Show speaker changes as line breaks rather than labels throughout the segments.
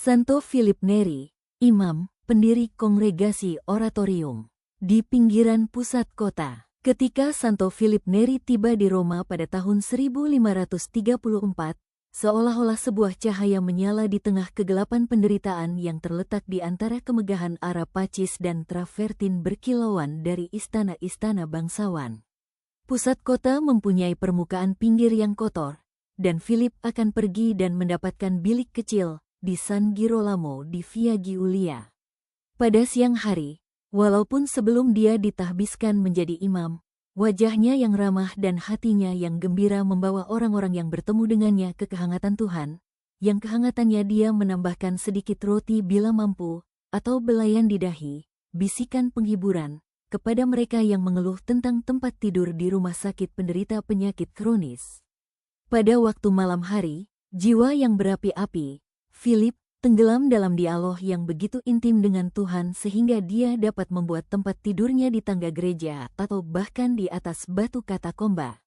Santo Philip Neri, imam, pendiri kongregasi oratorium, di pinggiran pusat kota. Ketika Santo Philip Neri tiba di Roma pada tahun 1534, seolah-olah sebuah cahaya menyala di tengah kegelapan penderitaan yang terletak di antara kemegahan Arapacis dan Travertin berkilauan dari istana-istana bangsawan. Pusat kota mempunyai permukaan pinggir yang kotor, dan Philip akan pergi dan mendapatkan bilik kecil di San Girolamo di Via Giulia. Pada siang hari, walaupun sebelum dia ditahbiskan menjadi imam, wajahnya yang ramah dan hatinya yang gembira membawa orang-orang yang bertemu dengannya ke kehangatan Tuhan, yang kehangatannya dia menambahkan sedikit roti bila mampu, atau belayan di dahi, bisikan penghiburan, kepada mereka yang mengeluh tentang tempat tidur di rumah sakit penderita penyakit kronis. Pada waktu malam hari, jiwa yang berapi-api, Philip tenggelam dalam dialog yang begitu intim dengan Tuhan sehingga dia dapat membuat tempat tidurnya di tangga gereja atau bahkan di atas batu katakomba.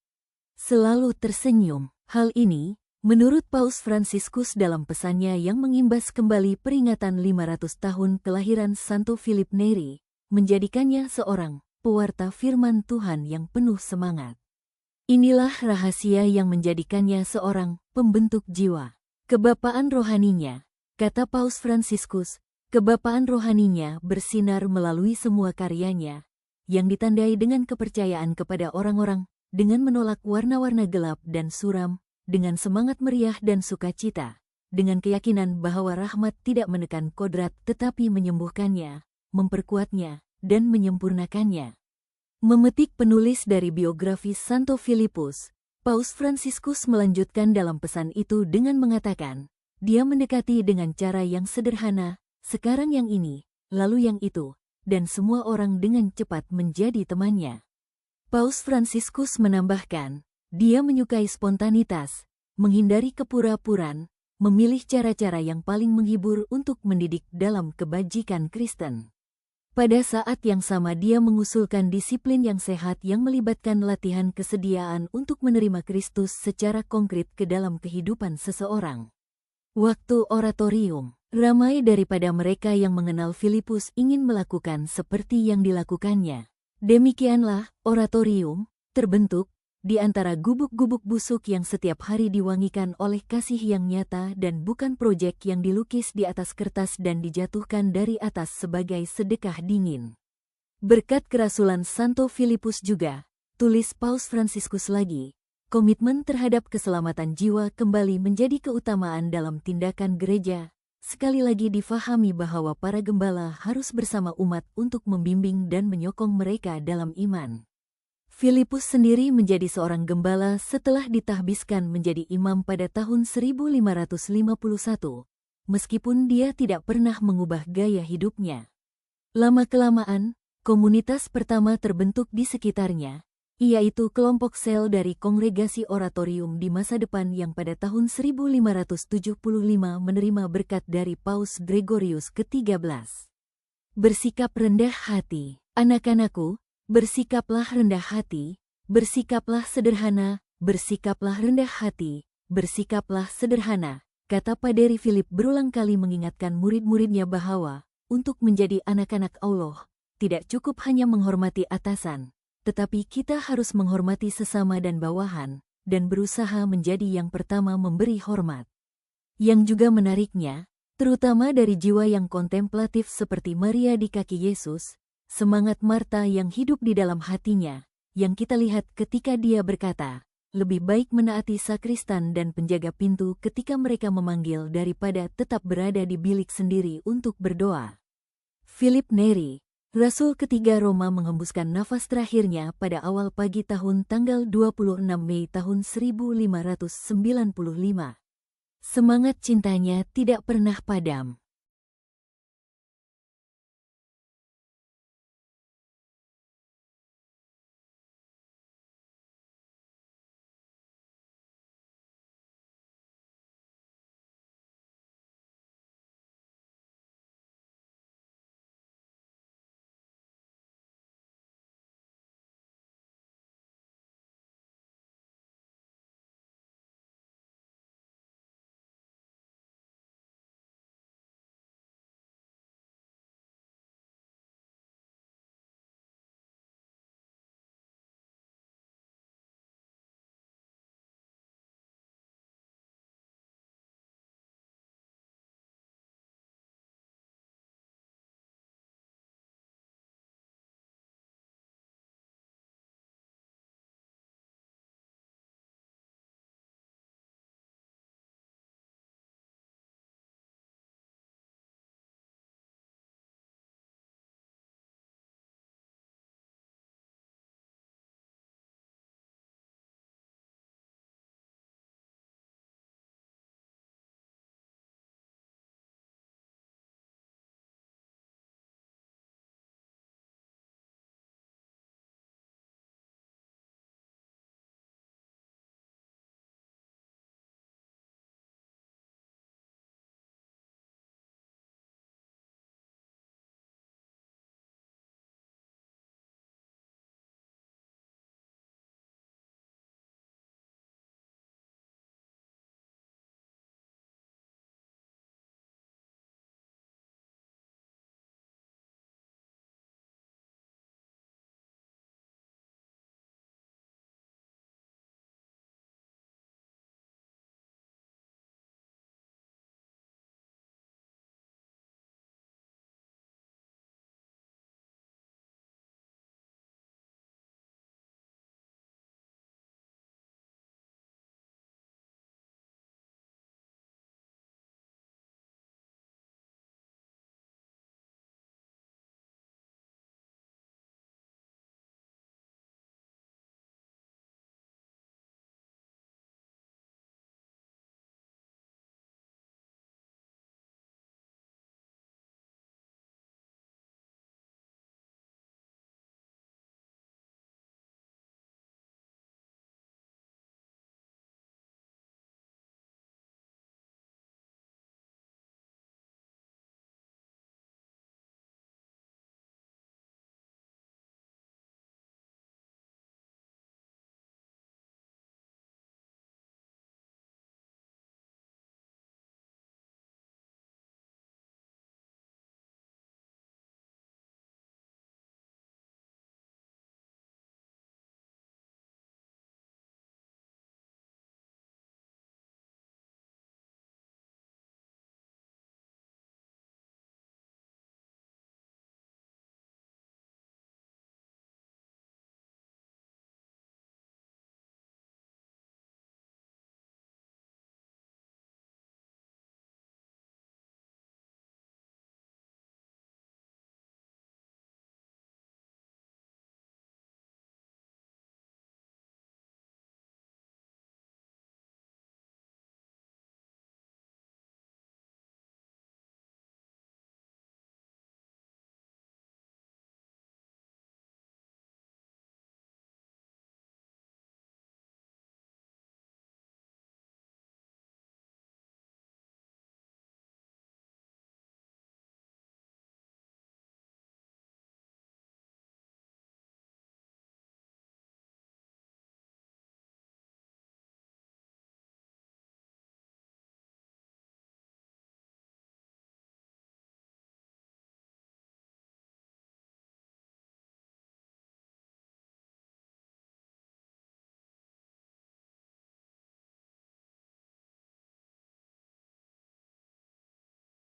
Selalu tersenyum. Hal ini, menurut Paus Fransiskus dalam pesannya yang mengimbas kembali peringatan 500 tahun kelahiran Santo Philip Neri, menjadikannya seorang pewarta firman Tuhan yang penuh semangat. Inilah rahasia yang menjadikannya seorang pembentuk jiwa. Kebapaan rohaninya, kata Paus Fransiskus, kebapaan rohaninya bersinar melalui semua karyanya, yang ditandai dengan kepercayaan kepada orang-orang, dengan menolak warna-warna gelap dan suram, dengan semangat meriah dan sukacita, dengan keyakinan bahwa rahmat tidak menekan kodrat tetapi menyembuhkannya, memperkuatnya, dan menyempurnakannya. Memetik penulis dari biografi Santo Philippus, Paus Fransiskus melanjutkan dalam pesan itu dengan mengatakan, dia mendekati dengan cara yang sederhana, sekarang yang ini, lalu yang itu, dan semua orang dengan cepat menjadi temannya. Paus Fransiskus menambahkan, dia menyukai spontanitas, menghindari kepura-puraan, memilih cara-cara yang paling menghibur untuk mendidik dalam kebajikan Kristen. Pada saat yang sama dia mengusulkan disiplin yang sehat yang melibatkan latihan kesediaan untuk menerima Kristus secara konkret ke dalam kehidupan seseorang. Waktu oratorium, ramai daripada mereka yang mengenal Philippus ingin melakukan seperti yang dilakukannya. Demikianlah, oratorium terbentuk di antara gubuk-gubuk busuk yang setiap hari diwangikan oleh kasih yang nyata dan bukan proyek yang dilukis di atas kertas dan dijatuhkan dari atas sebagai sedekah dingin. Berkat kerasulan Santo Philippus juga, tulis Paus Fransiskus lagi, komitmen terhadap keselamatan jiwa kembali menjadi keutamaan dalam tindakan gereja, sekali lagi difahami bahwa para gembala harus bersama umat untuk membimbing dan menyokong mereka dalam iman. Philippus sendiri menjadi seorang gembala setelah ditahbiskan menjadi imam pada tahun 1551, meskipun dia tidak pernah mengubah gaya hidupnya. Lama-kelamaan, komunitas pertama terbentuk di sekitarnya, yaitu kelompok sel dari kongregasi oratorium di masa depan yang pada tahun 1575 menerima berkat dari Paus Gregorius ke-13. Bersikap rendah hati, anak-anakku, bersikaplah rendah hati, bersikaplah sederhana, bersikaplah rendah hati, bersikaplah sederhana, kata Paderi Philip berulang kali mengingatkan murid-muridnya bahwa, untuk menjadi anak-anak Allah, tidak cukup hanya menghormati atasan, tetapi kita harus menghormati sesama dan bawahan, dan berusaha menjadi yang pertama memberi hormat. Yang juga menariknya, terutama dari jiwa yang kontemplatif seperti Maria di kaki Yesus, semangat Marta yang hidup di dalam hatinya, yang kita lihat ketika dia berkata, lebih baik menaati sakristan dan penjaga pintu ketika mereka memanggil daripada tetap berada di bilik sendiri untuk berdoa. Philip Neri, Rasul ketiga Roma menghembuskan nafas terakhirnya pada awal pagi tahun tanggal 26 Mei tahun 1595. Semangat cintanya tidak pernah padam.